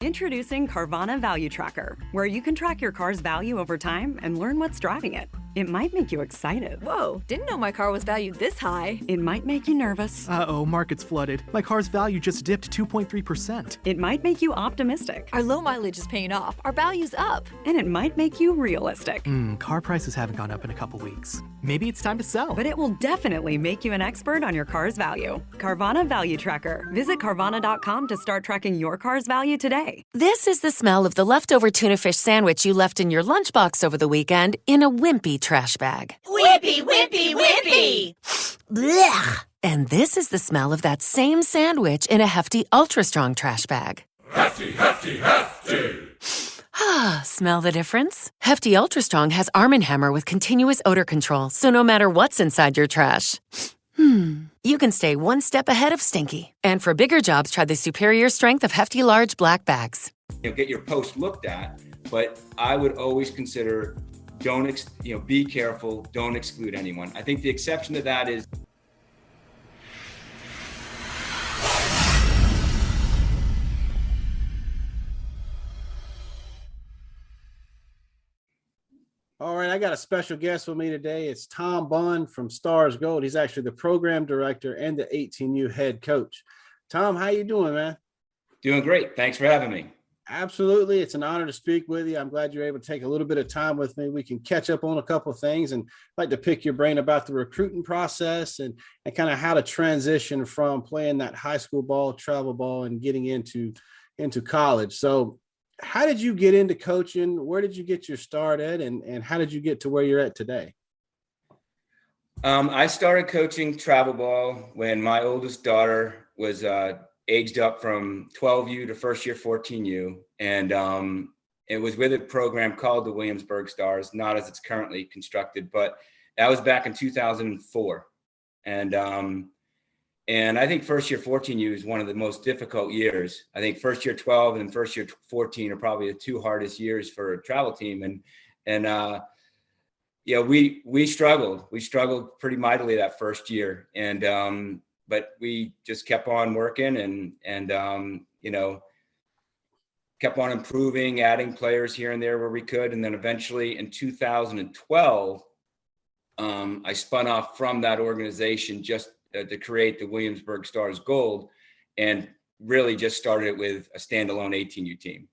Introducing Carvana Value Tracker, where you can track your car's value over time and learn what's driving it. It might make you excited. Whoa, didn't know my car was valued this high. It might make you nervous. Uh-oh, market's flooded. My car's value just dipped 2.3%. It might make you optimistic. Our low mileage is paying off. Our value's up. And it might make you realistic. Car prices haven't gone up in a couple weeks. Maybe it's time to sell. But it will definitely make you an expert on your car's value. Carvana Value Tracker. Visit Carvana.com to start tracking your car's value today. This is the smell of the leftover tuna fish sandwich you left in your lunchbox over the weekend in a wimpy trash bag. Wimpy, wimpy, wimpy! Blech! And this is the smell of that same sandwich in a hefty, ultra-strong trash bag. Hefty, hefty, hefty! Ah, smell the difference? Hefty Ultra Strong has Arm & Hammer with continuous odor control, so no matter what's inside your trash, you can stay one step ahead of stinky. And for bigger jobs, try the superior strength of Hefty Large Black Bags. Get your post looked at, but I would always consider be careful, don't exclude anyone. I think the exception to that is All right, I got a special guest with me today. It's Tom Bunn from Stars Gold. He's actually the program director and the 18U head coach. Tom, how you doing, man? Doing great. Thanks for having me. Absolutely. It's an honor to speak with you. I'm glad you're able to take a little bit of time with me. We can catch up on a couple of things, and I'd like to pick your brain about the recruiting process and kind of how to transition from playing that high school ball, travel ball, and getting into college. So how did you get into coaching? Where did you get your start at? And how did you get to where you're at today? I started coaching travel ball when my oldest daughter was aged up from 12U to first year 14U. And it was with a program called the Williamsburg Starz, not as it's currently constructed, but that was back in 2004. And I think first year 14U is one of the most difficult years. I think first year 12 and first year 14 are probably the two hardest years for a travel team. We struggled. We struggled pretty mightily that first year. But we just kept on working and kept on improving, adding players here and there where we could. And then eventually in 2012, I spun off from that organization just to create the Williamsburg Starz Gold, and really just started it with a standalone 18U team.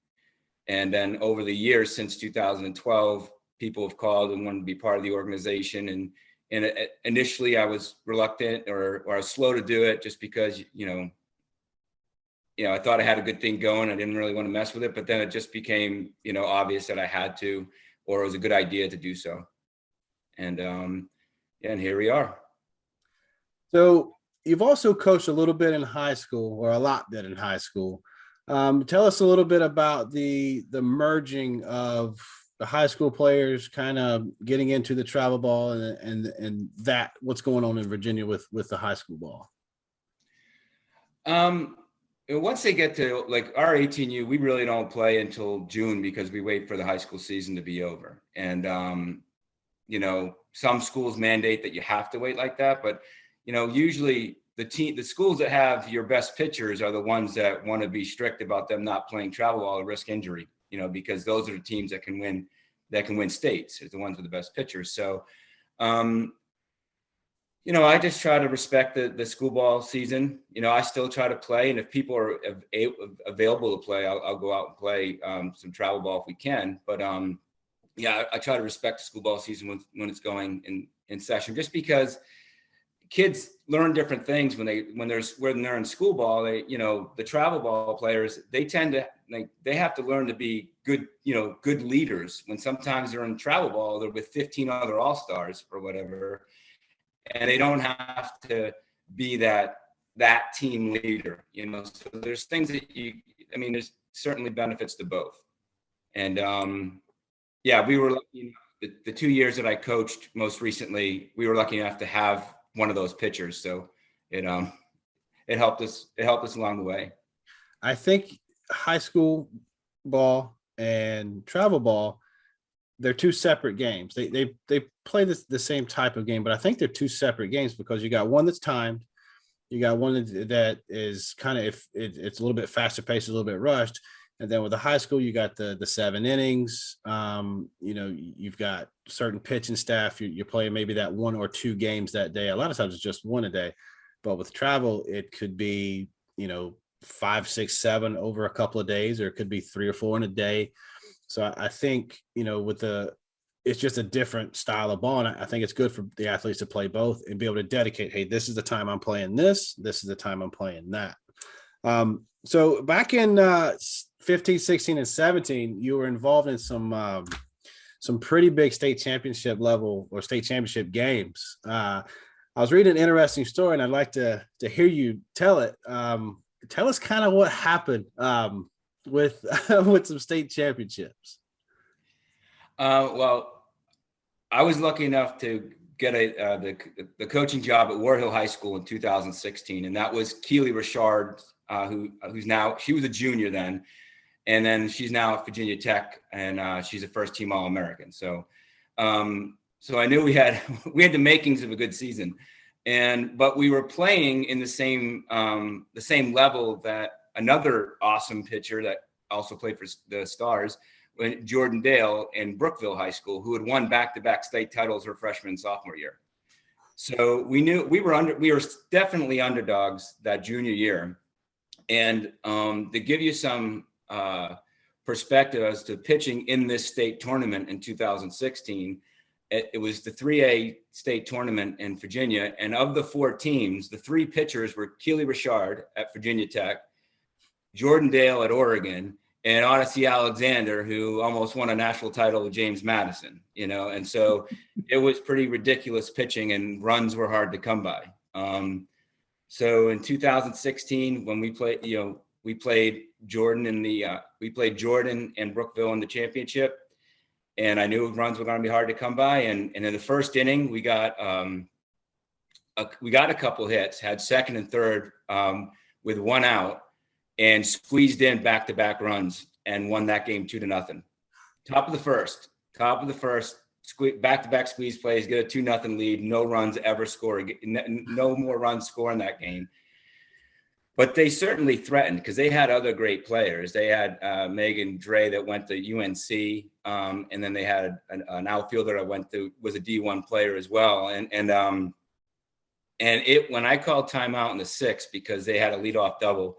And then over the years since 2012, people have called and wanted to be part of the organization. And initially I was reluctant or I was slow to do it just because, I thought I had a good thing going. I didn't really want to mess with it, but then it just became, obvious that I had to, or it was a good idea to do so. And here we are. So you've also coached a little bit in high school, or a lot bit in high school. Tell us a little bit about the merging of the high school players kind of getting into the travel ball and that what's going on in Virginia with the high school ball. Once they get to like our 18U, we really don't play until June because we wait for the high school season to be over. And, some schools mandate that you have to wait like that, but usually the schools that have your best pitchers are the ones that want to be strict about them not playing travel ball or risk injury, because those are the teams that can win states, is the ones with the best pitchers. So, I just try to respect the school ball season. I still try to play, and if people are available to play, I'll go out and play some travel ball if we can. But I try to respect the school ball season when it's going in session, just because kids learn different things when they're in school ball. The travel ball players, they tend to they have to learn to be good leaders. When sometimes they're in travel ball, they're with 15 other all-stars or whatever, and they don't have to be that team leader. So there's things that there's certainly benefits to both. And we were lucky enough, the 2 years that I coached most recently, we were lucky enough to have one of those pitchers. So it helped us along the way. I think high school ball and travel ball, they're two separate games. They play the same type of game, but I think they're two separate games because you got one that's timed, you got one that is kind of, if it's a little bit faster paced, a little bit rushed, And then with the high school, you got the 7 innings. You've got certain pitching staff. You're playing maybe that 1 or 2 games that day. A lot of times it's just 1 a day. But with travel, it could be, 5, 6, 7 over a couple of days, or it could be 3 or 4 in a day. So I think, it's just a different style of ball. And I think it's good for the athletes to play both and be able to dedicate, hey, this is the time I'm playing this. This is the time I'm playing that. So back in 15, 16, and 17, you were involved in some pretty big state championship level or state championship games. I was reading an interesting story, and I'd like to hear you tell it. Tell us kind of what happened with some state championships. Well, I was lucky enough to get the coaching job at War Hill High School in 2016, and that was Keely Richard, who's now, she was a junior then, and then she's now at Virginia Tech, and she's a first-team All-American. So I knew we had the makings of a good season, but we were playing in the same level that another awesome pitcher that also played for the Stars, Jordan Dale in Brookville High School, who had won back-to-back state titles her freshman and sophomore year. So we knew we were definitely underdogs that junior year. And to give you some perspective as to pitching in this state tournament in 2016, it was the 3A state tournament in Virginia. And of the 4 teams, the 3 pitchers were Keely Richard at Virginia Tech, Jordan Dale at Oregon, and Odyssey Alexander, who almost won a national title with James Madison, and so it was pretty ridiculous pitching, and runs were hard to come by. So in 2016, when we played Jordan and Brookville in the championship, and I knew runs were going to be hard to come by. And in the first inning, we got a couple hits, had second and third with 1 out, and squeezed in back-to-back runs and won that game 2-0. Top of the first, back-to-back squeeze plays, get a 2-0 lead, no runs ever scored, no more runs score in that game. But they certainly threatened because they had other great players. They had Megan Dre that went to UNC, and then they had an outfielder that was a D1 player as well. And when I called timeout in the 6th because they had a leadoff double,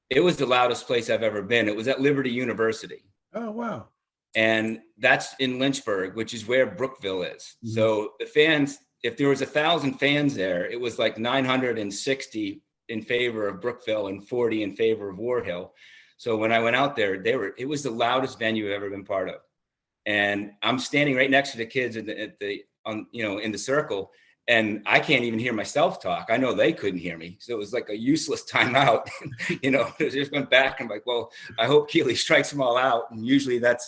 it was the loudest place I've ever been. It was at Liberty University. Oh, wow. And that's in Lynchburg, which is where Brookville is. Mm-hmm. So the fans, if there was 1,000 fans there, it was like 960 in favor of Brookville and 40 in favor of War Hill. So when I went out there, it was the loudest venue I've ever been part of. And I'm standing right next to the kids in the circle, and I can't even hear myself talk. I know they couldn't hear me. So it was like a useless timeout. It just went back. I'm like, well, I hope Keely strikes them all out. And usually that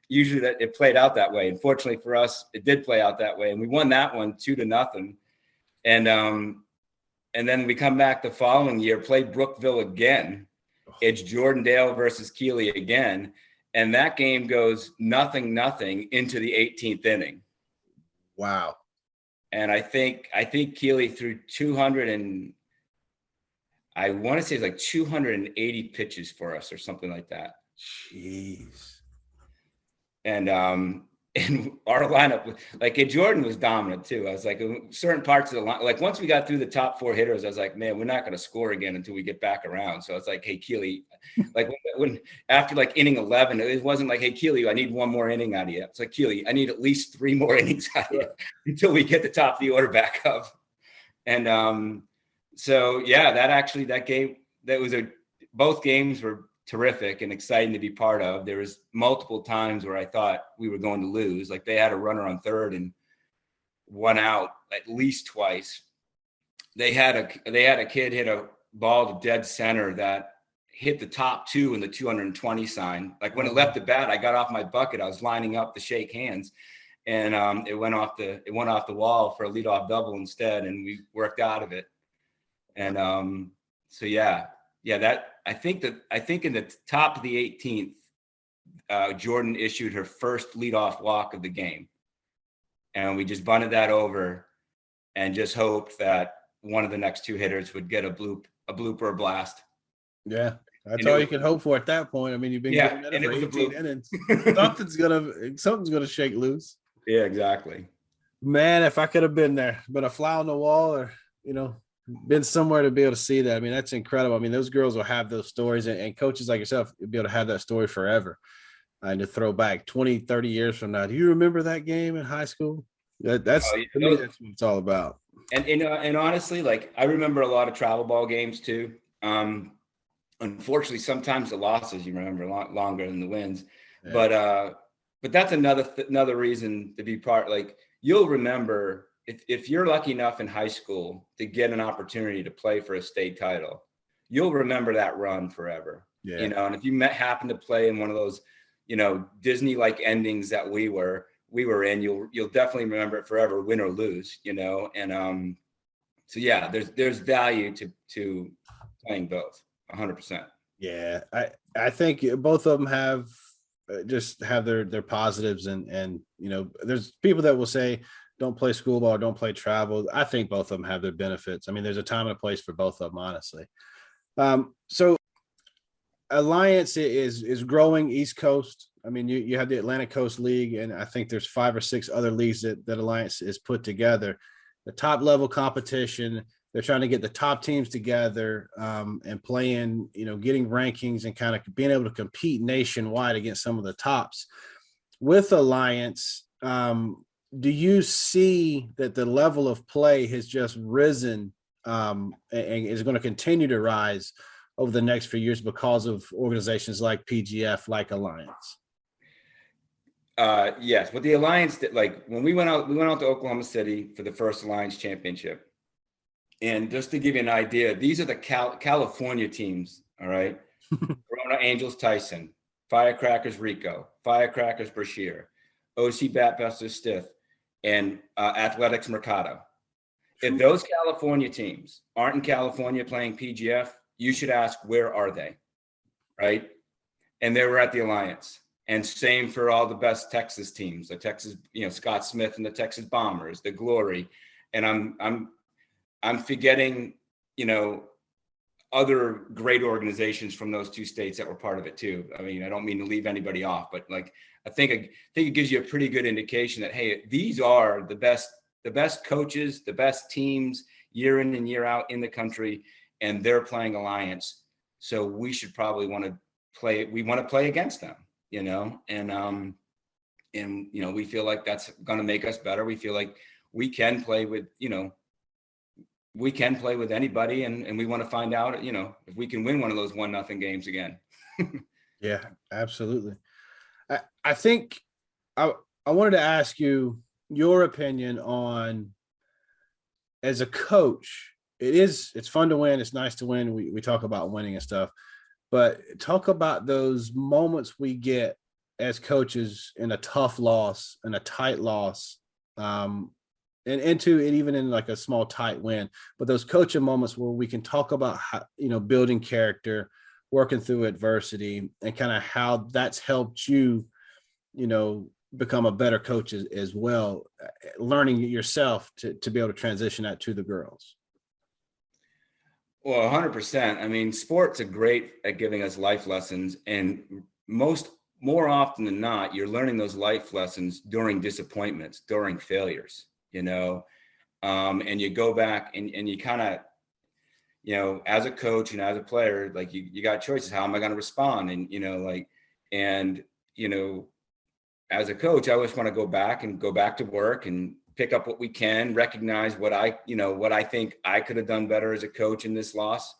it played out that way. Unfortunately for us, it did play out that way. And we won that one 2-0. And then we come back the following year, play Brookville again. It's Jordan Dale versus Keely again. And that game goes 0-0 into the 18th inning. Wow. And I think Keely threw 280 pitches for us or something like that. Jeez. And our lineup, like Jordan was dominant too. I was like, certain parts of the line, like once we got through the top 4 hitters, I was like, man, we're not going to score again until we get back around. So I was like, hey, Keely, like when after like inning 11, it wasn't like, hey, Keely, I need 1 more inning out of you. It's like, Keely, I need at least 3 more innings out of you until we get the top of the order back up. And so, yeah, that game, both games were terrific and exciting to be part of. There was multiple times where I thought we were going to lose. Like they had a runner on third and 1 out at least twice. They had a kid hit a ball to dead center that hit the top 2 in the 220 sign. Like when it left the bat, I got off my bucket. I was lining up to shake hands, and it went off the wall for a leadoff double instead, and we worked out of it. And so yeah, that I think in the top of the 18th, Jordan issued her first leadoff walk of the game, and we just bunted that over, and just hoped that one of the next 2 hitters would get a bloop or a blast. Yeah. That's And it all was, you can hope for at that point. I mean, you've been yeah, getting at and it it for was a 18 blue. innings. Something's gonna shake loose. Yeah, exactly. Man, if I could have been there, been a fly on the wall, or been somewhere to be able to see that. I mean, that's incredible. I mean, those girls will have those stories, and coaches like yourself will be able to have that story forever. And to throw back 20, 30 years from now, do you remember that game in high school? That's Oh, yeah, to me, that's what it's all about. And honestly, like I remember a lot of travel ball games too. Unfortunately, sometimes the losses you remember longer than the wins, Yeah. but that's another reason to be part. Like you'll remember if you're lucky enough in high school to get an opportunity to play for a state title, you'll remember that run forever. Yeah. And if you happen to play in one of those, Disney-like endings that we were in, you'll definitely remember it forever, win or lose. And so yeah, there's value to playing both. 100%. Yeah, I think both of them have just have their positives, and there's people that will say don't play school ball, don't play travel. I think both of them have their benefits. I mean, there's a time and a place for both of them, honestly. So Alliance is growing East Coast. I mean, you have the Atlantic Coast League, and I think there's 5 or 6 other leagues that Alliance is put together. The top level competition. They're trying to get the top teams together and playing, getting rankings and kind of being able to compete nationwide against some of the tops. With Alliance, do you see that the level of play has just risen and is going to continue to rise over the next few years because of organizations like PGF, like Alliance? Yes, with the Alliance, that like when we went out to Oklahoma City for the first Alliance championship. And just to give you an idea, these are the California teams, all right? Corona Angels Tyson, Firecrackers Rico, Firecrackers Brashear, OC Batbusters Stith, and Athletics Mercado. If those California teams aren't in California playing PGF, you should ask, where are they, right? And they were at the Alliance. And same for all the best Texas teams, the Texas, Scott Smith and the Texas Bombers, the Glory. And I'm forgetting, other great organizations from those 2 states that were part of it too. I mean, I don't mean to leave anybody off, but like, I think it gives you a pretty good indication that, hey, these are the best coaches, the best teams year in and year out in the country, and they're playing Alliance. So we should probably want to play against them, and we feel like that's going to make us better. We feel like we can play with, we can play with anybody, and we want to find out, if we can win one of those 1-0 games again. Yeah, absolutely. I think I wanted to ask you your opinion on, as a coach, it's fun to win. It's nice to win. We talk about winning and stuff, but talk about those moments we get as coaches in a tough loss, in a tight loss, and into it, even in like a small tight win, but those coaching moments where we can talk about how, building character, working through adversity, and kind of how that's helped you, become a better coach as well, learning yourself to be able to transition that to the girls. Well, 100%. I mean, sports are great at giving us life lessons, and more often than not, you're learning those life lessons during disappointments, during failures. And you go back and you kind of, as a coach and as a player, like you got choices. How am I going to respond? And, as a coach, I always want to go back to work and pick up what we can, recognize what I think I could have done better as a coach in this loss.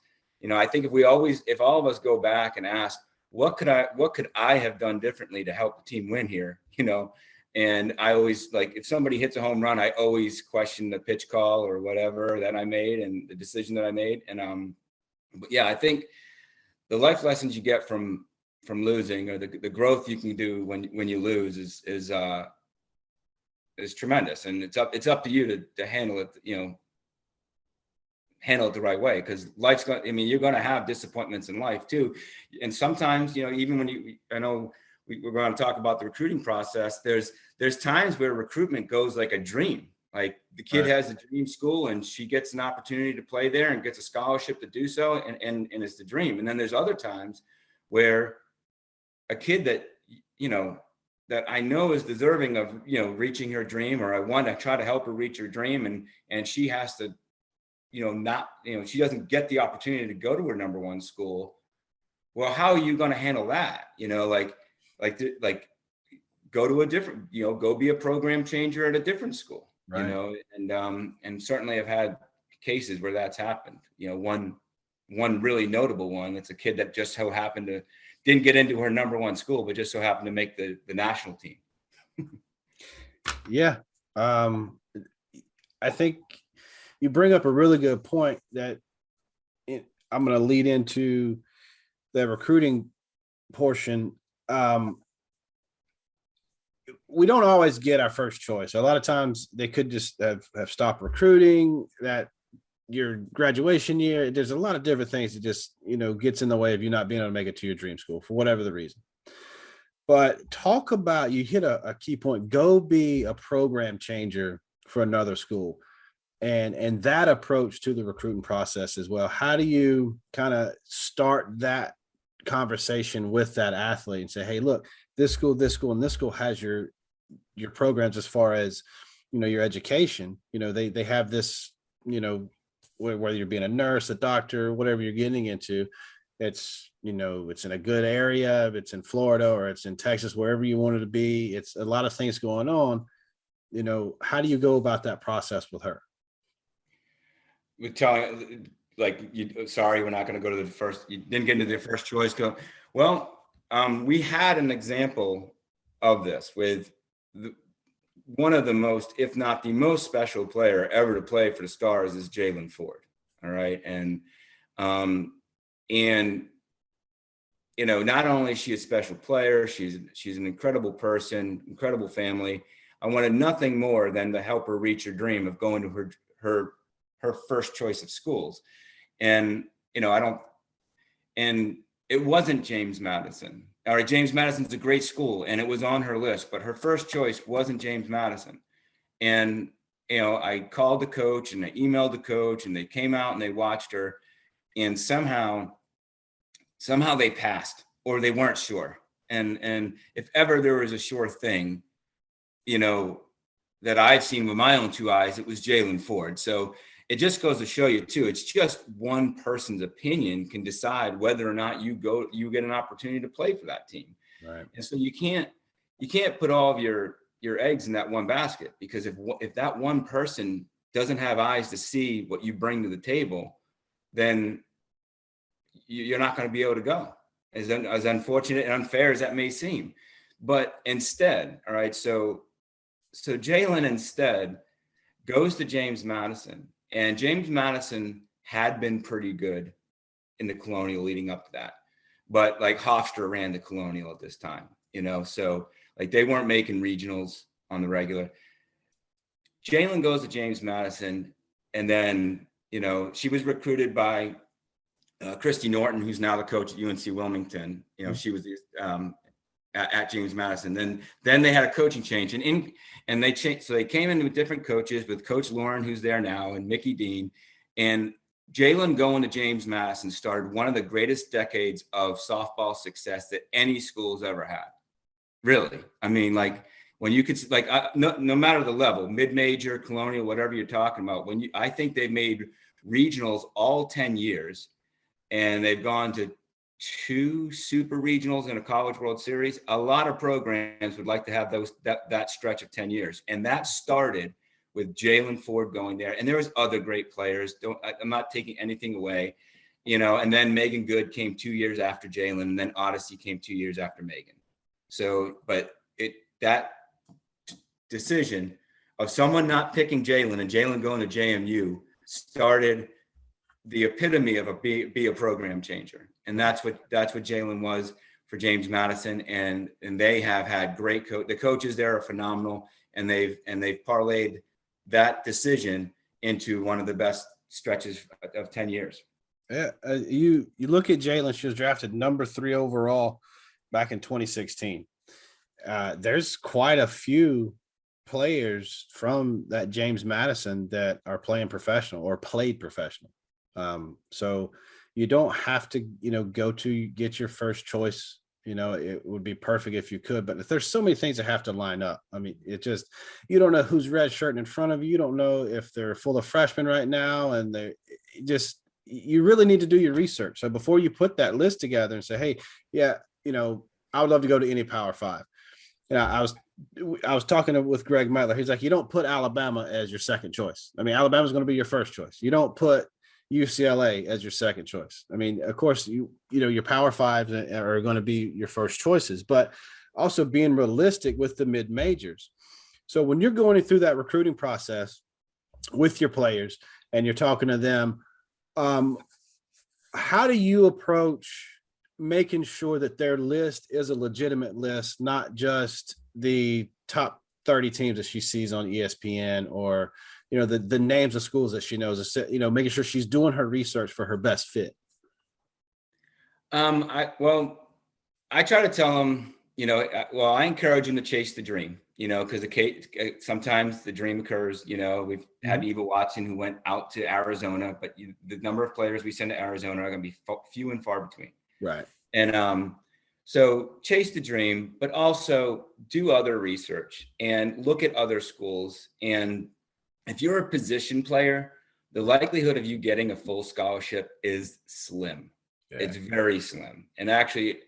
I think if all of us go back and ask, what could I have done differently to help the team win here? And I always, like, if somebody hits a home run, I always question the pitch call or whatever that I made and the decision that I made. And but yeah, I think the life lessons you get from losing, or the growth you can do when you lose is tremendous. And it's up to you to handle it, handle it the right way, because you're going to have disappointments in life too. And sometimes, even when I know we're going to talk about the recruiting process, there's times where recruitment goes like a dream. Like the kid Right. has a dream school and she gets an opportunity to play there and gets a scholarship to do so. And it's the dream. And then there's other times where a kid that, that I know is deserving of, reaching her dream, or I want to try to help her reach her dream. And she has to, she doesn't get the opportunity to go to her number one school. Well, how are you going to handle that? Go to a different, go be a program changer at a different school, Right. and certainly I've had cases where that's happened. One really notable one, it's a kid that just so happened to didn't get into her number one school, but just so happened to make the national team. Yeah. I think you bring up a really good point that I'm going to lead into the recruiting portion. We don't always get our first choice. A lot of times they could just have stopped recruiting, that your graduation year. There's a lot of different things that just, gets in the way of you not being able to make it to your dream school for whatever the reason. But talk about, you hit a key point, go be a program changer for another school. And that approach to the recruiting process as well. How do you kind of start that conversation with that athlete and say, hey, look, this school, and this school has your programs as far as, your education, they have this, whether you're being a nurse, a doctor, whatever you're getting into, it's, it's in a good area, if it's in Florida or it's in Texas, wherever you want it to be, it's a lot of things going on. How do you go about that process with her? With telling, sorry, we're not going to go to the first, you didn't get into the first choice. We had an example of this with one of the most, if not the most special player ever to play for the Stars is Jalen Ford. All right. And not only is she a special player, she's an incredible person, incredible family. I wanted nothing more than to help her reach her dream of going to her first choice of schools. And, and it wasn't James Madison. All right, James Madison's a great school and it was on her list, but her first choice wasn't James Madison. And, I called the coach and I emailed the coach and they came out and they watched her, and somehow they passed, or they weren't sure. And if ever there was a sure thing, that I've seen with my own two eyes, it was Jalen Ford. So it just goes to show you too, it's just one person's opinion can decide whether or not you get an opportunity to play for that team. Right. And so you can't put all of your eggs in that one basket, because if that one person doesn't have eyes to see what you bring to the table, then you're not going to be able to go, as unfortunate and unfair as that may seem. But instead, all right, so Jalen instead goes to James Madison, and James Madison had been pretty good in the Colonial leading up to that. But Hofstra ran the Colonial at this time, so they weren't making regionals on the regular. Jalen goes to James Madison, and then, she was recruited by Christy Norton, who's now the coach at UNC Wilmington. She was at James Madison. Then they had a coaching change, and they changed. So they came in with different coaches, with Coach Lauren, who's there now, and Mickey Dean. And Jalen going to James Madison started one of the greatest decades of softball success that any school's ever had. Really, I mean, when you could no matter the level, mid-major, Colonial, whatever you're talking about. I think they've made regionals all 10 years. And they've gone to 2 super regionals and a College World Series. A lot of programs would like to have that stretch of 10 years. And that started with Jalen Ford going there. And there was other great players. I'm not taking anything away, and then Megan Good came 2 years after Jalen, and then Odyssey came 2 years after Megan. So, but that decision of someone not picking Jalen and Jalen going to JMU started the epitome of be a program changer. And that's what Jalen was for James Madison. And they have had great the coaches there are phenomenal, and they've parlayed that decision into one of the best stretches of 10 years. Yeah. You look at Jalen, she was drafted number 3 overall back in 2016. There's quite a few players from that James Madison that are playing professional or played professional. So you don't have to, go to get your first choice. It would be perfect if you could, but if there's so many things that have to line up, I mean, you don't know who's red shirting in front of you. You don't know if they're full of freshmen right now. And you really need to do your research. So before you put that list together and say, hey, yeah, I would love to go to any Power Five. I was talking with Greg Mettler. He's like, you don't put Alabama as your second choice. I mean, Alabama's going to be your first choice. You don't put UCLA as your second choice. I mean, of course, your Power Fives are going to be your first choices, but also being realistic with the mid majors. So when you're going through that recruiting process with your players and you're talking to them, how do you approach making sure that their list is a legitimate list, not just the top 30 teams that she sees on ESPN or the names of schools that she knows, making sure she's doing her research for her best fit? I try to tell them, I encourage them to chase the dream, because sometimes the dream occurs. We've had Eva Watson who went out to Arizona, but the number of players we send to Arizona are going to be few and far between. Right. And so chase the dream, but also do other research and look at other schools. And if you're a position player, the likelihood of you getting a full scholarship is slim. Yeah. It's very slim. And actually,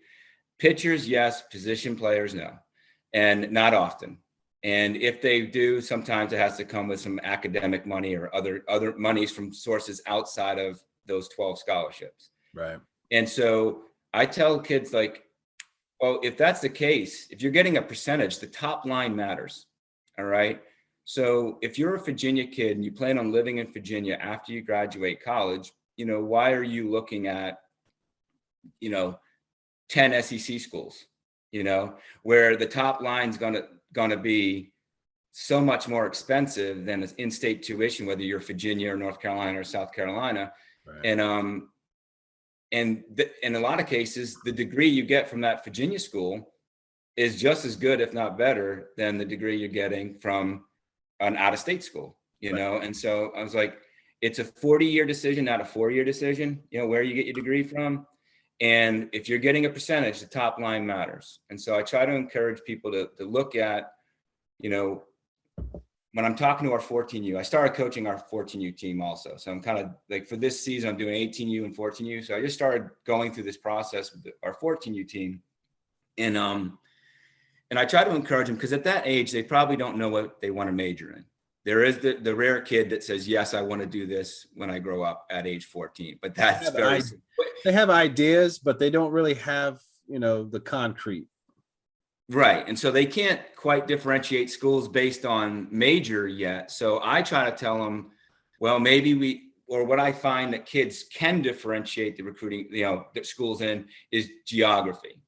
pitchers, yes. Position players, no. And not often. And if they do, sometimes it has to come with some academic money or other monies from sources outside of those 12 scholarships. Right. And so I tell kids, like, well, if that's the case, if you're getting a percentage, the top line matters. All right. So if you're a Virginia kid and you plan on living in Virginia after you graduate college, why are you looking at, 10 SEC schools, where the top line's gonna be so much more expensive than an in-state tuition, whether you're Virginia or North Carolina or South Carolina. Right. And in a lot of cases, the degree you get from that Virginia school is just as good, if not better, than the degree you're getting from an out-of-state school, right. And so I was like, it's a 40-year decision, not a 4-year decision, where you get your degree from. And if you're getting a percentage, the top line matters. And so I try to encourage people to look at, when I'm talking to our 14U, I started coaching our 14U team also. So I'm kind of like, for this season, I'm doing 18U and 14U. So I just started going through this process with our 14U team. And I try to encourage them, because at that age, they probably don't know what they want to major in. There is the rare kid that says, yes, I want to do this when I grow up at age 14, but that's they have ideas, but they don't really have, the concrete. Right. And so they can't quite differentiate schools based on major yet. So I try to tell them, well, maybe what I find that kids can differentiate the recruiting, the schools in, is geography.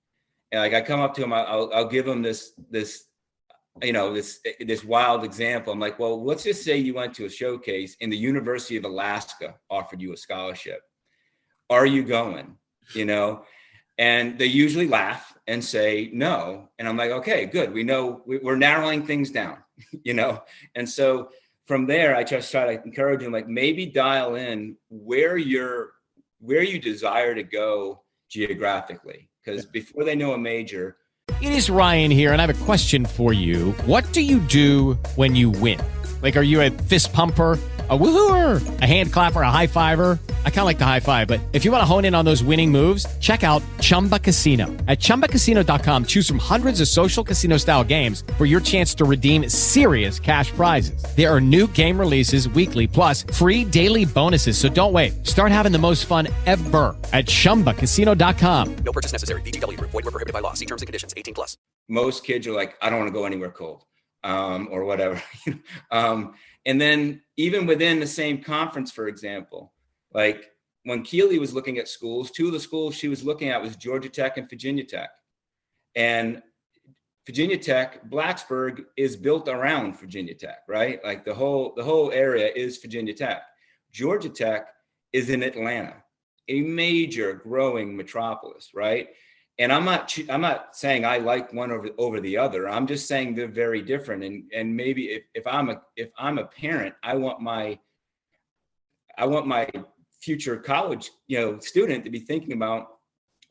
And like I come up to them, I'll give them this wild example. I'm like, well, let's just say you went to a showcase and the University of Alaska offered you a scholarship. Are you going? And they usually laugh and say no. And I'm like, okay, good. We know we're narrowing things down, And so from there, I just try to encourage them, like, maybe dial in where you desire to go geographically. Because before they know a major. It is Ryan here, and I have a question for you. What do you do when you win? Like, are you a fist pumper, a woohooer, a hand clapper, a high fiver? I kind of like the high five, but if you want to hone in on those winning moves, check out Chumba Casino. At ChumbaCasino.com, choose from hundreds of social casino style games for your chance to redeem serious cash prizes. There are new game releases weekly, plus free daily bonuses. So don't wait. Start having the most fun ever at ChumbaCasino.com. No purchase necessary. VGW Group. Void where prohibited by law. See terms and conditions. 18+. Most kids are like, I don't want to go anywhere cold, or whatever. And then even within the same conference, for example, like when Keely was looking at schools, two of the schools she was looking at was Georgia Tech and Virginia Tech. And Virginia Tech, Blacksburg is built around Virginia Tech, right? Like the whole area is Virginia Tech. Georgia Tech is in Atlanta, a major growing metropolis, right? And I'm not saying I like one over the other. I'm just saying they're very different. And maybe if I'm a parent, I want my future college, student to be thinking about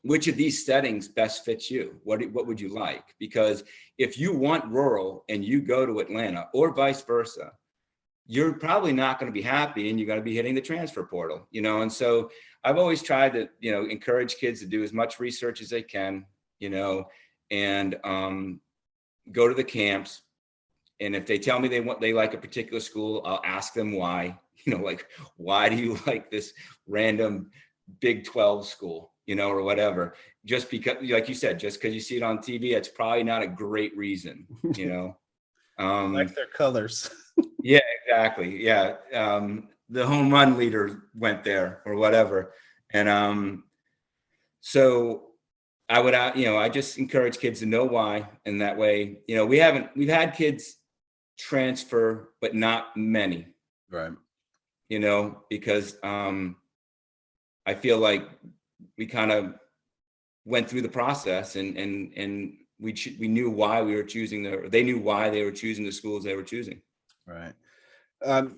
which of these settings best fits you. What would you like? Because if you want rural and you go to Atlanta or vice versa, you're probably not going to be happy, and you're going to be hitting the transfer portal, And so I've always tried to, encourage kids to do as much research as they can, and go to the camps. And if they tell me they like a particular school, I'll ask them why. Like, why do you like this random Big 12 school, or whatever? Just because, like you said, just because you see it on TV, it's probably not a great reason, Like their colors. Yeah, exactly. Yeah. The home run leader went there or whatever. And so I would, I just encourage kids to know why. And that way, we've had kids transfer, but not many. Right. Because I feel like we kind of went through the process and we knew why we were choosing they knew why they were choosing the schools they were choosing. Right.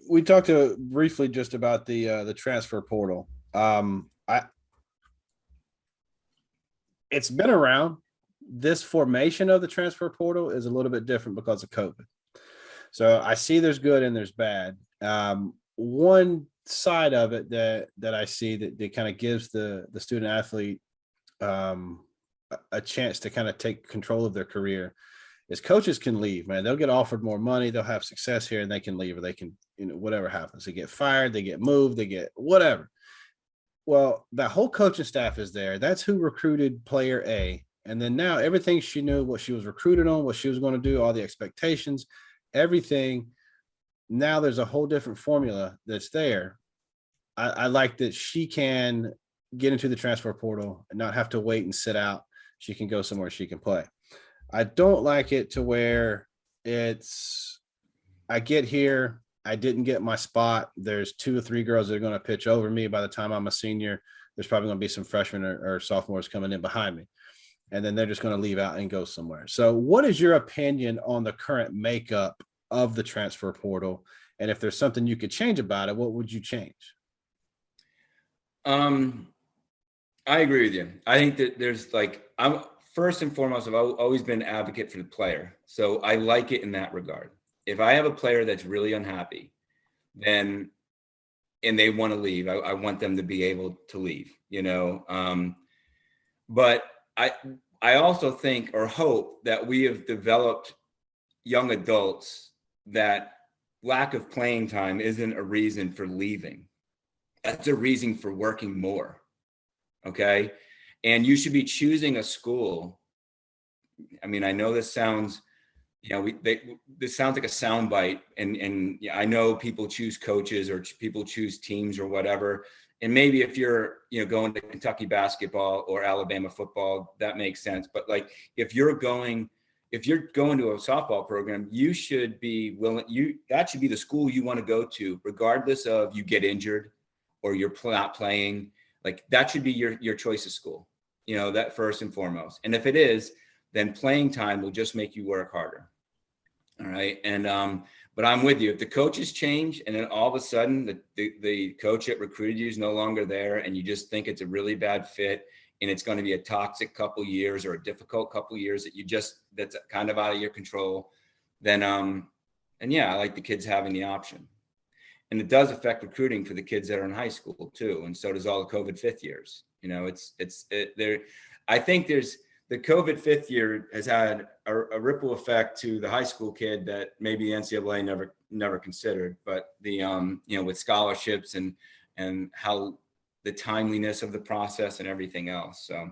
We talked briefly just about the transfer portal. It's been around. This formation of the transfer portal is a little bit different because of COVID. So I see there's good and there's bad. One side of it that I see that kind of gives the student athlete a chance to kind of take control of their career is coaches can leave, man. They'll get offered more money. They'll have success here and they can leave, or they can, whatever happens, they get fired, they get moved, they get whatever. Well, that whole coaching staff is there. That's who recruited player A. And then now everything she knew, what she was recruited on, what she was going to do, all the expectations, everything. Now there's a whole different formula that's there. I like that she can get into the transfer portal and not have to wait and sit out. She can go somewhere she can play. I don't like it to where I get here, I didn't get my spot. There's 2 or 3 girls that are going to pitch over me by the time I'm a senior. There's probably going to be some freshmen or sophomores coming in behind me. And then they're just going to leave out and go somewhere. So what is your opinion on the current makeup of the transfer portal? And if there's something you could change about it, what would you change? I agree with you. I think that there's I'm first and foremost, I've always been an advocate for the player. So I like it in that regard. If I have a player that's really unhappy, and they want to leave, I want them to be able to leave, but I also think or hope that we have developed young adults that lack of playing time isn't a reason for leaving. That's a reason for working more. Okay. And you should be choosing a school. I mean, I know this sounds, this sounds like a soundbite, and I know people choose coaches or people choose teams or whatever. And maybe if you're, going to Kentucky basketball or Alabama football, that makes sense. But if you're going to a softball program, you should be willing, that should be the school you want to go to, regardless of you get injured or you're not playing. That should be your choice of school, that first and foremost. And if it is, then playing time will just make you work harder. All right. And, but I'm with you. If the coaches change and then all of a sudden the coach that recruited you is no longer there, and you just think it's a really bad fit and it's going to be a toxic couple years or a difficult couple years that's kind of out of your control, then, and yeah, I like the kids having the option. And it does affect recruiting for the kids that are in high school too. And so does all the COVID fifth years. I think the COVID fifth year has had a ripple effect to the high school kid that maybe the NCAA never considered, but with scholarships and how the timeliness of the process and everything else. So,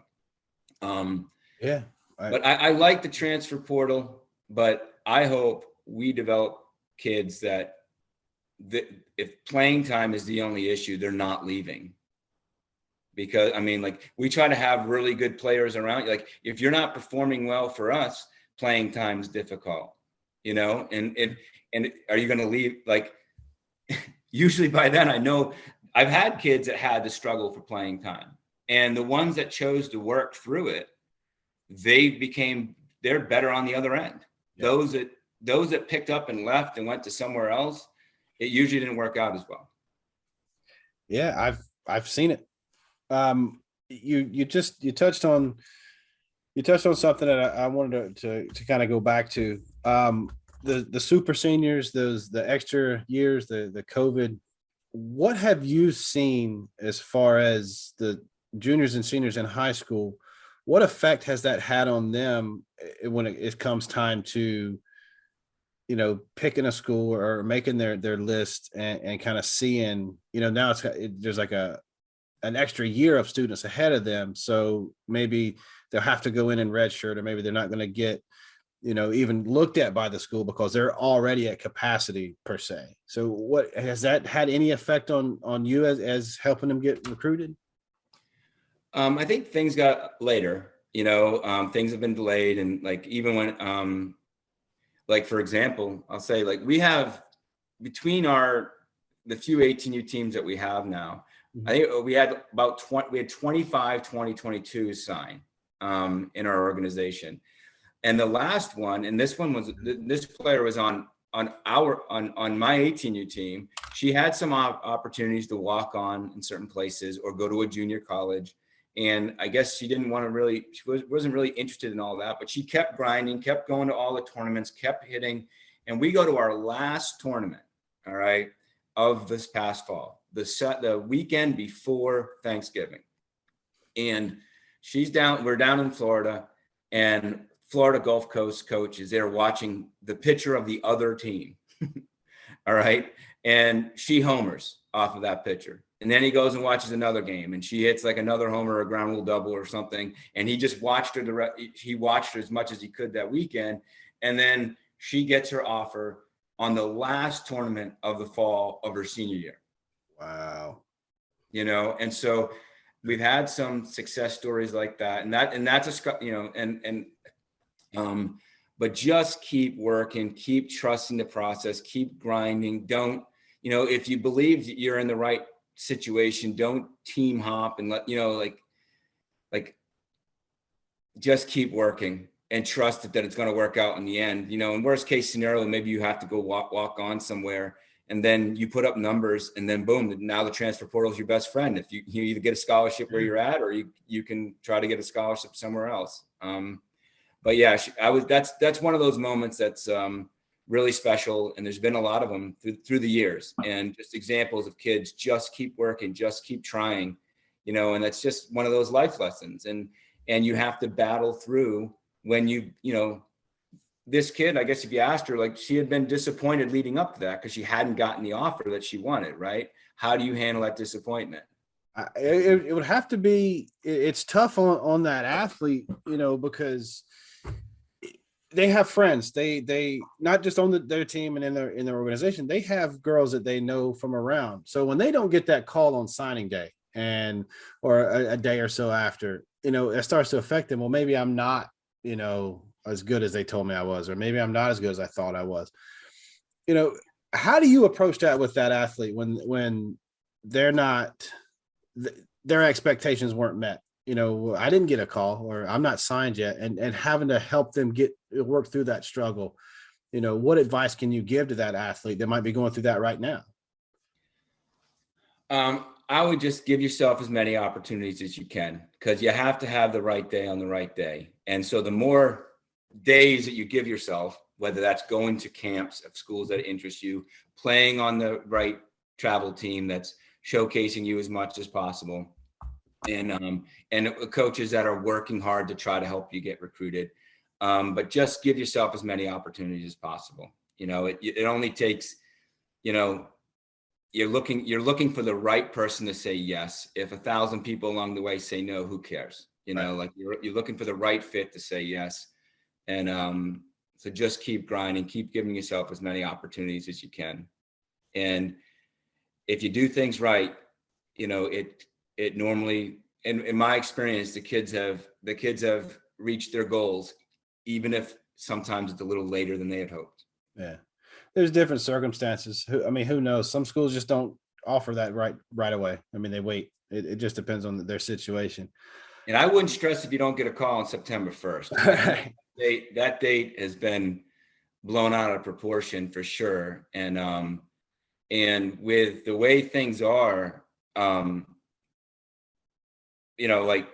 but I like the transfer portal, but I hope we develop kids that if playing time is the only issue, they're not leaving. Because we try to have really good players around. If you're not performing well for us, playing time is difficult, and are you going to leave? Usually by then, I know I've had kids that had to struggle for playing time, and the ones that chose to work through it they're better on the other end. Yeah. Those that picked up and left and went to somewhere else, it usually didn't work out as well. Yeah, I've seen it. You touched on something that I wanted to kind of go back to. The super seniors, the extra years, the COVID. What have you seen as far as the juniors and seniors in high school? What effect has that had on them when it comes time to, picking a school or making their list and kind of seeing, now there's like an extra year of students ahead of them. So maybe they'll have to go in and redshirt, or maybe they're not going to get, even looked at by the school because they're already at capacity per se. So what has that had any effect on you as helping them get recruited? I think things got later, things have been delayed. And like, even when, like, for example, I'll say, like, we have between the few 18U teams that we have now, I think we had about 25 2022 sign in our organization. And the last one, and this player was on my 18U team. She had some opportunities to walk on in certain places or go to a junior college. And I guess she wasn't really interested in all that, but she kept grinding, kept going to all the tournaments, kept hitting. And we go to our last tournament, all right, of this past fall, the weekend before Thanksgiving. And we're down in Florida, and Florida Gulf Coast coach is there watching the pitcher of the other team. All right. And she homers off of that pitcher. And then he goes and watches another game, and she hits like another homer or a ground rule double or something. And he just watched her. He watched her as much as he could that weekend. And then she gets her offer on the last tournament of the fall of her senior year. Wow. And so we've had some success stories like that. But just keep working, keep trusting the process, keep grinding. Don't, if you believe that you're in the right situation, don't team hop and let, just keep working and trust that it's going to work out in the end. In worst case scenario, maybe you have to go walk on somewhere, and then you put up numbers, and then boom, now the transfer portal is your best friend. If you either get a scholarship where you're at, or you can try to get a scholarship somewhere else. But yeah, that's one of those moments that's really special. And there's been a lot of them through the years, and just examples of kids just keep working, just keep trying, and that's just one of those life lessons. And you have to battle through when this kid, I guess if you asked her, like, she had been disappointed leading up to that because she hadn't gotten the offer that she wanted, right? How do you handle that disappointment? It would have to be, it's tough on that athlete, because they have friends. They not just on their team and in their organization, they have girls that they know from around. So when they don't get that call on signing day or a day or so after, it starts to affect them. Well, maybe I'm not, as good as they told me I was, or maybe I'm not as good as I thought I was. How do you approach that with that athlete when they're not, their expectations weren't met? I didn't get a call, or I'm not signed yet, and having to help them work through that struggle. What advice can you give to that athlete that might be going through that right now? I would just give yourself as many opportunities as you can, because you have to have the right day on the right day. And so the more days that you give yourself, whether that's going to camps of schools that interest you, playing on the right travel team that's showcasing you as much as possible, and coaches that are working hard to try to help you get recruited. But just give yourself as many opportunities as possible. It only takes, you're looking for the right person to say yes. If 1,000 people along the way say no, who cares? Right. Like you're looking for the right fit to say yes. And so just keep grinding, keep giving yourself as many opportunities as you can. And if you do things right, it normally, in my experience, the kids have reached their goals, even if sometimes it's a little later than they had hoped. Yeah. There's different circumstances. Who knows? Some schools just don't offer that right away. They wait. It just depends on their situation. And I wouldn't stress if you don't get a call on September 1st. That date has been blown out of proportion for sure. And with the way things are, like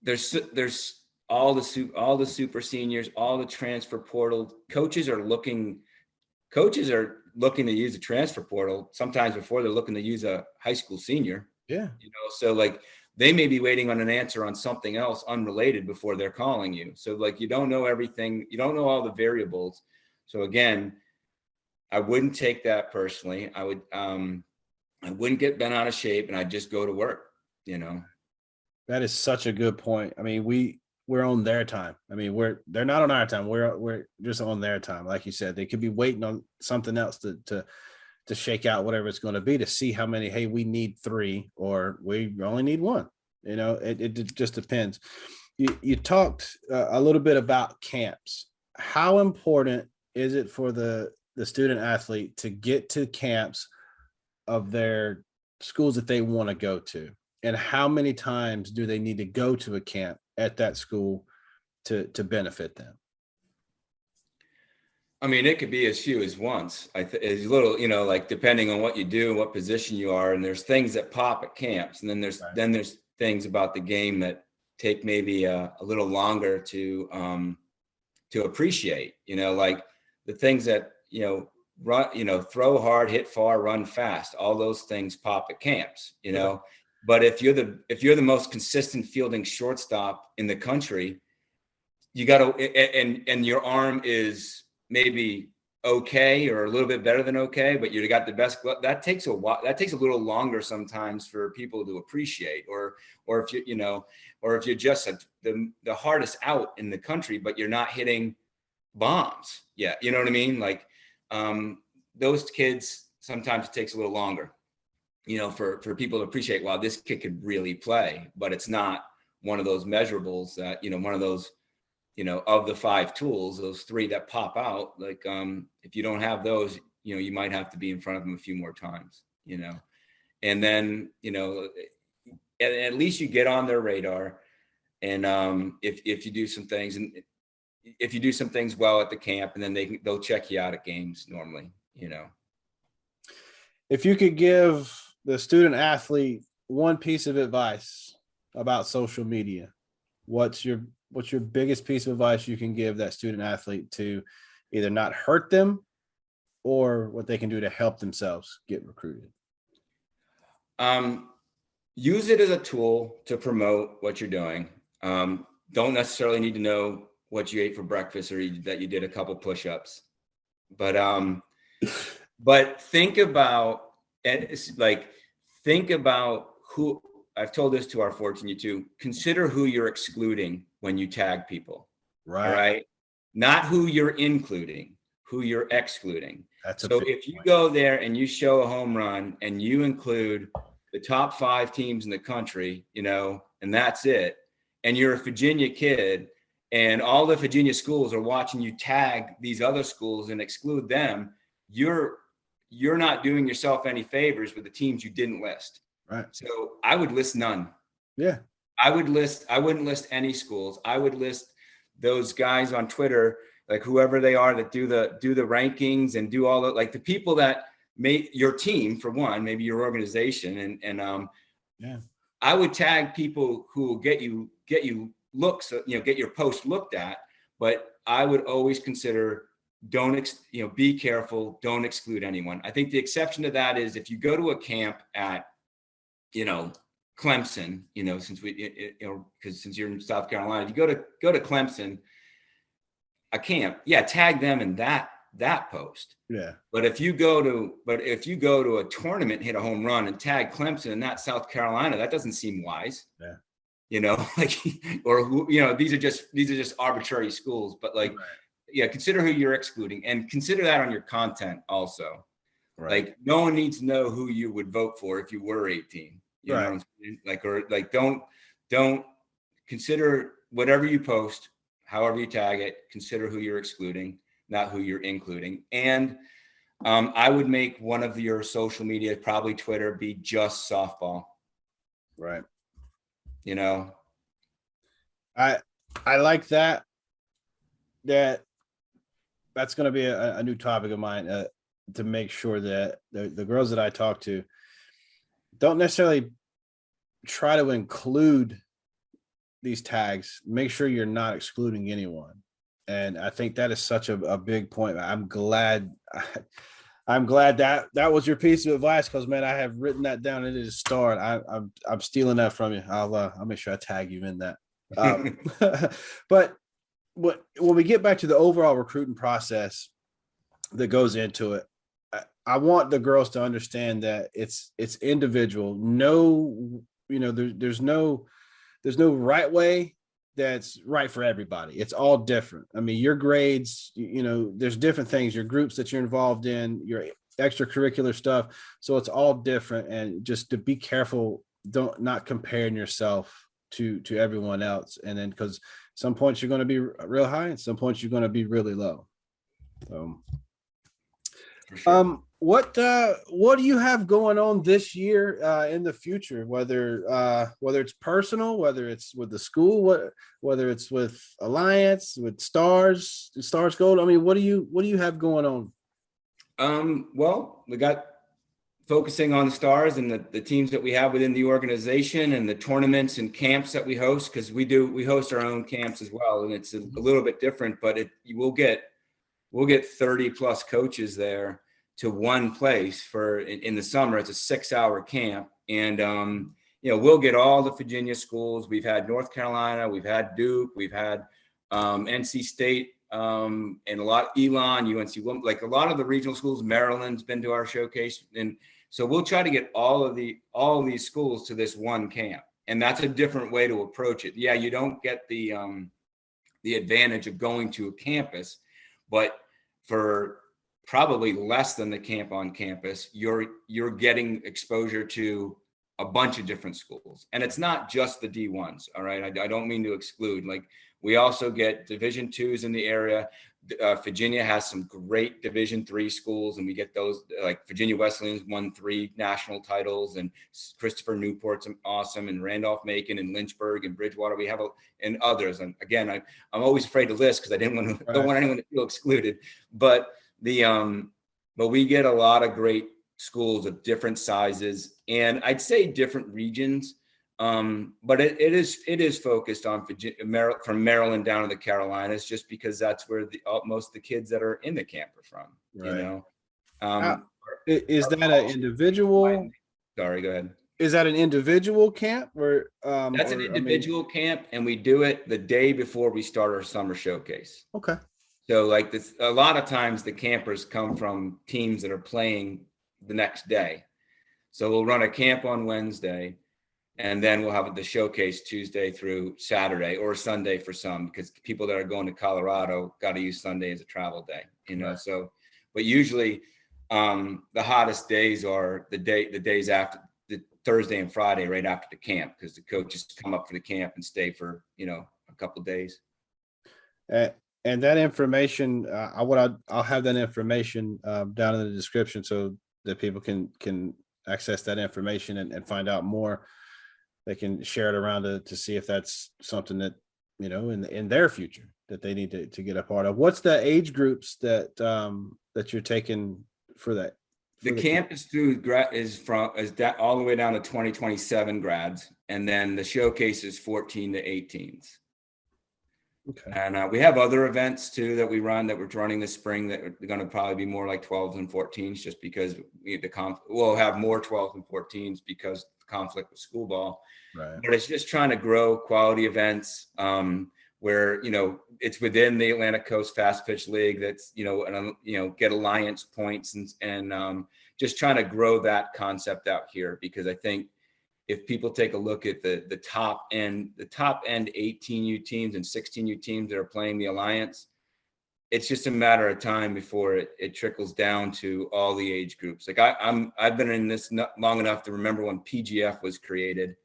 there's all the super seniors, all the transfer portal coaches are looking to use a transfer portal sometimes before they're looking to use a high school senior. Yeah. So like they may be waiting on an answer on something else unrelated before they're calling you. So like you don't know everything, you don't know all the variables. So again, I wouldn't take that personally. I wouldn't get bent out of shape, and I'd just go to work, That is such a good point. I mean, we're on their time. I mean, they're not on our time. We're just on their time. Like you said, they could be waiting on something else to shake out whatever it's going to be, to see how many, hey, we need 3 or we only need 1. It just depends. You talked a little bit about camps. How important is it for the student athlete to get to camps of their schools that they want to go to? And how many times do they need to go to a camp at that school to benefit them? I mean, it could be as few as once. As little, like depending on what you do and what position you are. And there's things that pop at camps, and then there's things about the game that take maybe a little longer to appreciate. Like the things that run, throw hard, hit far, run fast. All those things pop at camps. But if you're the most consistent fielding shortstop in the country, you got to, and your arm is maybe okay or a little bit better than okay, but you got the best. That takes a while. That takes a little longer sometimes for people to appreciate. Or if you're just the hardest out in the country, but you're not hitting bombs yet. You know what I mean? Like those kids, sometimes it takes a little longer. For people to appreciate, wow, this kid could really play, but it's not one of those measurables that, one of those, of the 5 tools, those 3 that pop out, like, if you don't have those, you might have to be in front of them a few more times, and then, at least you get on their radar. And, if you do some things, and if you do some things well at the camp, and then they'll check you out at games normally, If you could give the student athlete one piece of advice about social media, what's your biggest piece of advice you can give that student athlete to either not hurt them or what they can do to help themselves get recruited? Use it as a tool to promote what you're doing. Don't necessarily need to know what you ate for breakfast or that you did a couple push-ups, but think about who. I've told this to our 14U too. Consider who you're excluding when you tag people. Right. All right. Not who you're including, who you're excluding. So if you go there and you show a home run and you include the top 5 teams in the country, and that's it, and you're a Virginia kid and all the Virginia schools are watching you tag these other schools and exclude them, you're not doing yourself any favors with the teams you didn't list. Right. So I would list none. Yeah. I wouldn't list any schools. I would list those guys on Twitter, like whoever they are that do the rankings and do all the, like the people that make your team, for one, maybe your organization. And yeah, I would tag people who will get you looks, get your post looked at, but I would always consider be careful. Don't exclude anyone. I think the exception to that is if you go to a camp at, Clemson, since you're in South Carolina, if you go to Clemson, a camp, tag them in that post. Yeah. But if you go to a tournament, hit a home run and tag Clemson and not South Carolina, that doesn't seem wise. Yeah. These are just arbitrary schools, but consider who you're excluding and consider that on your content also. Right. Like no one needs to know who you would vote for if you were 18. You know what I'm saying? Don't consider whatever you post, however you tag it, consider who you're excluding, not who you're including. And I would make one of your social media, probably Twitter, be just softball. Right. I I like that. That's going to be a new topic of mine, to make sure that the girls that I talk to don't necessarily try to include these tags. Make sure you're not excluding anyone. And I think that is such a big point. I'm glad that that was your piece of advice, because man, I have written that down and it is starred. I'm stealing that from you. I'll make sure I tag you in that. But when we get back to the overall recruiting process that goes into it, I want the girls to understand that it's individual. No, there's no right way that's right for everybody. It's all different. I mean, your grades, there's different things, your groups that you're involved in, your extracurricular stuff. So it's all different. And just to be careful, not comparing yourself to everyone else. And then, because some points you're going to be real high and some points you're going to be really low. So, For sure. what do you have going on this year in the future? Whether it's personal, whether it's with the school, whether it's with Alliance, with Stars Gold. I mean, what do you have going on? Well, we got focusing on the Stars and the teams that we have within the organization and the tournaments and camps that we host, because we host our own camps as well, and it's a little bit different, but we'll get 30 plus coaches there to one place in the summer. It's a 6-hour camp. And, we'll get all the Virginia schools. We've had North Carolina, we've had Duke, we've had NC State, and a lot, Elon, UNC, like a lot of the regional schools. Maryland's been to our showcase. And so we'll try to get all of these schools to this one camp. And that's a different way to approach it. Yeah, you don't get the advantage of going to a campus, but for probably less than the camp on campus, you're getting exposure to a bunch of different schools. And it's not just the D1s. All right. I don't mean to exclude, like we also get Division IIs in the area. Virginia has some great Division III schools, and we get those, like Virginia Wesleyan's won 3 national titles, and Christopher Newport's awesome, and Randolph-Macon and Lynchburg and Bridgewater. We have and others. And again, I'm always afraid to list because I don't want anyone to feel excluded. But but we get a lot of great schools of different sizes, and I'd say different regions. But it is focused on from Maryland down to the Carolinas, just because that's where most of the kids that are in the camp are from. Right. Is that an individual? Sorry, go ahead. Is that an individual camp or? That's an individual camp, and we do it the day before we start our summer showcase. Okay. So like this, a lot of times the campers come from teams that are playing the next day. So we'll run a camp on Wednesday, and then we'll have the showcase Tuesday through Saturday, or Sunday for some, because people that are going to Colorado got to use Sunday as a travel day, Right. So, but usually the hottest days are the days after the Thursday and Friday, right after the camp, because the coaches come up for the camp and stay for, a couple of days. And that information, I'll have that information down in the description so that people can access that information and find out more. They can share it around to see if that's something that, in their future that they need to get a part of. What's the age groups that you're taking for that? The camp is all the way down to 2027 grads. And then the showcase is 14 to 18s. Okay. And we have other events too that we're running this spring that are going to probably be more like 12s and 14s, just because we'll have more 12s and 14s because of the conflict with school ball. Right. But it's just trying to grow quality events where it's within the Atlantic Coast Fast Pitch League. That's get Alliance points and just trying to grow that concept out here, because I think if people take a look at the top end 18U teams and 16U teams that are playing the Alliance, it's just a matter of time before it trickles down to all the age groups. Like I've been in this long enough to remember when PGF was created,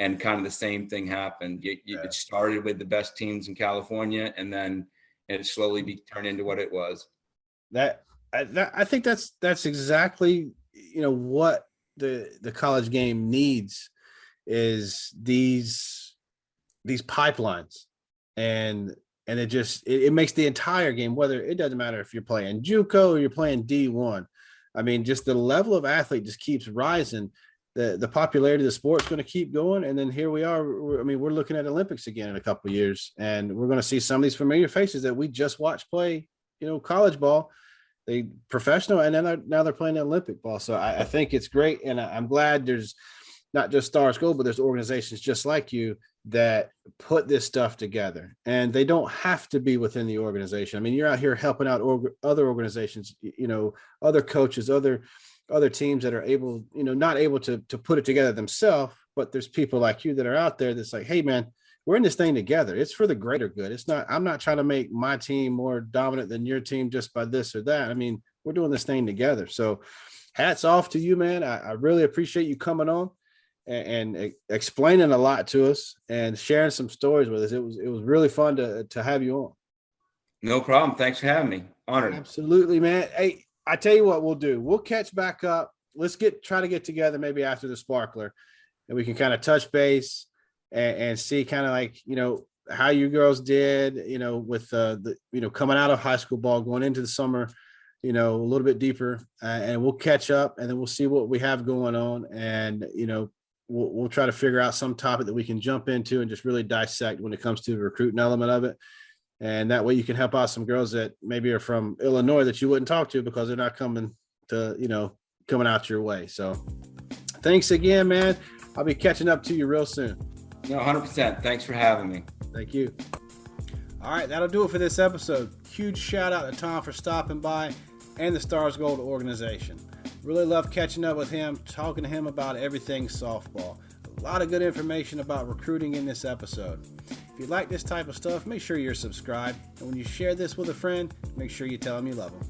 and kind of the same thing happened. It started with the best teams in California, and then it slowly turned into what it was. I think that's exactly what the college game needs, is these these pipelines, and it makes the entire game, whether it doesn't matter if you're playing JUCO or you're playing D1. I mean, just the level of athlete just keeps rising. The popularity of the sport's going to keep going. And then here we are. We're looking at Olympics again in a couple of years, and we're going to see some of these familiar faces that we just watched play, college ball, they professional, and then now they're playing Olympic ball. So I think it's great. And I'm glad there's not just Stars Gold, but there's organizations just like you that put this stuff together, and they don't have to be within the organization. I mean, you're out here helping out other organizations, other coaches, other teams that are able, not able to put it together themselves, but there's people like you that are out there that's like, hey man, we're in this thing together. It's for the greater good. I'm not trying to make my team more dominant than your team just by this or that. I mean, we're doing this thing together. So hats off to you, man. I really appreciate you coming on and explaining a lot to us and sharing some stories with us. It was really fun to have you on. No problem. Thanks for having me. Honored. Absolutely, man. Hey, I tell you what we'll do. We'll catch back up. Let's try to get together maybe after the Sparkler, and we can kind of touch base and see kind of like, how you girls did, with the coming out of high school ball, going into the summer, a little bit deeper, and we'll catch up, and then we'll see what we have going on. And, we'll try to figure out some topic that we can jump into and just really dissect when it comes to the recruiting element of it. And that way you can help out some girls that maybe are from Illinois that you wouldn't talk to because they're not coming out your way. So thanks again, man. I'll be catching up to you real soon. No, 100%. Thanks for having me. Thank you. All right, that'll do it for this episode. Huge shout out to Tom for stopping by and the Stars Gold organization. Really love catching up with him, talking to him about everything softball. A lot of good information about recruiting in this episode. If you like this type of stuff, make sure you're subscribed. And when you share this with a friend, make sure you tell them you love them.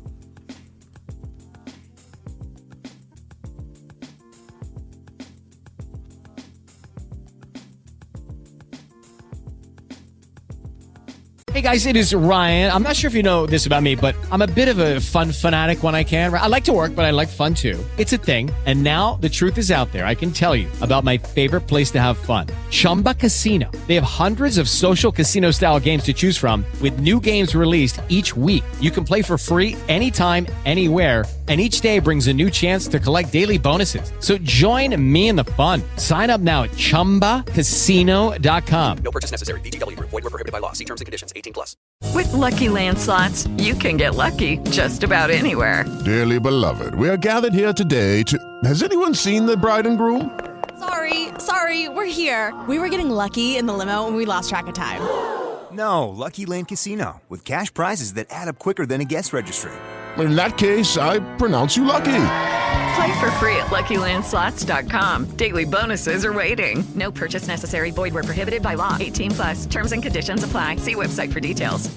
Hey guys, it is Ryan. I'm not sure if you know this about me, but I'm a bit of a fun fanatic when I can. I like to work, but I like fun too. It's a thing. And now the truth is out there. I can tell you about my favorite place to have fun. Chumba Casino. They have hundreds of social casino style games to choose from with new games released each week. You can play for free anytime, anywhere. And each day brings a new chance to collect daily bonuses. So join me in the fun. Sign up now at ChumbaCasino.com. No purchase necessary. VGW Group. Void where prohibited by law. See terms and conditions. 18+. With Lucky Land Slots, you can get lucky just about anywhere. Dearly beloved, we are gathered here today to... Has anyone seen the bride and groom? Sorry, we're here. We were getting lucky in the limo and we lost track of time. No, Lucky Land Casino, with cash prizes that add up quicker than a guest registry. In that case, I pronounce you lucky. Play for free at LuckyLandSlots.com. Daily bonuses are waiting. No purchase necessary. Void where prohibited by law. 18+. Terms and conditions apply. See website for details.